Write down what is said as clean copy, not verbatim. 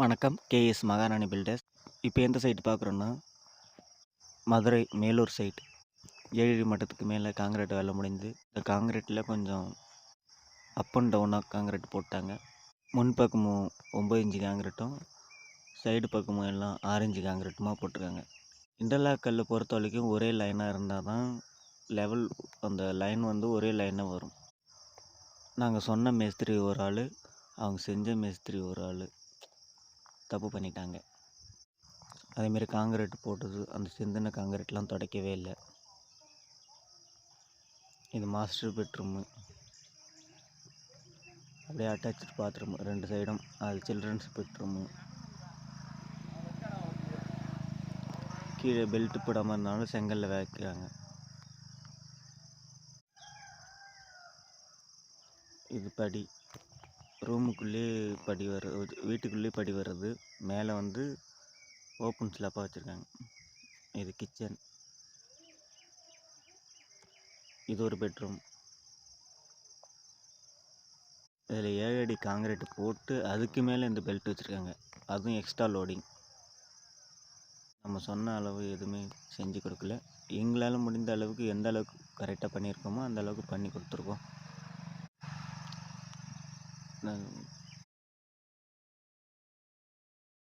வணக்கம். கேஎஸ் மகாராணி பில்டர்ஸ். இப்போ எந்த சைட் பார்க்குறோன்னா, மதுரை மேலூர் சைட். 7 மட்டத்துக்கு மேலே காங்கிரீட் வேலை முடிஞ்சு, இந்த காங்கிரீட்டில் கொஞ்சம் அப் அண்ட் டவுனாக காங்கிரீட் போட்டாங்க. முன் பக்கமும் 9 இன்ச்சு காங்கிரீட்டும், சைடு பக்கமும் எல்லாம் 6 இன்ச்சு காங்கிரீட்டுமா போட்டிருக்காங்க. இன்டர்லாக் கல்லை பொறுத்த வரைக்கும் ஒரே லைனாக இருந்தால் தான் லெவல், அந்த லைன் வந்து ஒரே லைனாக வரும். நாங்கள் சொன்ன மேஸ்திரி ஒரு ஆள், அவங்க செஞ்ச மேஸ்திரி ஒரு ஆள் தப்பு பண்ணிட்டாங்க. அதேமாரி காங்கிரீட் போட்டது, அந்த சிந்தின காங்கிரீட்லாம் துடைக்கவே இல்லை. இது மாஸ்டர் பெட்ரூமு, அப்படியே அட்டாச்சு பாத்ரூம் 2 சைடும். அது சில்ட்ரன்ஸ் பெட்ரூமு. கீழே பெல்ட் போடாமல் இருந்தாலும் செங்கல்ல வைக்கிறாங்க. இது படி, ரூமுக்குள்ளேயே படி வருது, வீட்டுக்குள்ளேயே படி வருது. மேலே வந்து ஓப்பன் ஸ்லாப்பாக வச்சுருக்காங்க. இது கிச்சன். இது ஒரு பெட்ரூம். இதில் 7 அடி காங்கிரீட் போட்டு அதுக்கு மேலே இந்த பெல்ட் வச்சுருக்காங்க. அதுவும் எக்ஸ்ட்ரா லோடிங். நம்ம சொன்ன அளவு எதுவுமே செஞ்சு கொடுக்கல. எங்களால் முடிந்த அளவுக்கு எந்த அளவுக்கு கரெக்டாக பண்ணியிருக்கோமோ அந்த அளவுக்கு பண்ணி கொடுத்துருக்கோம்.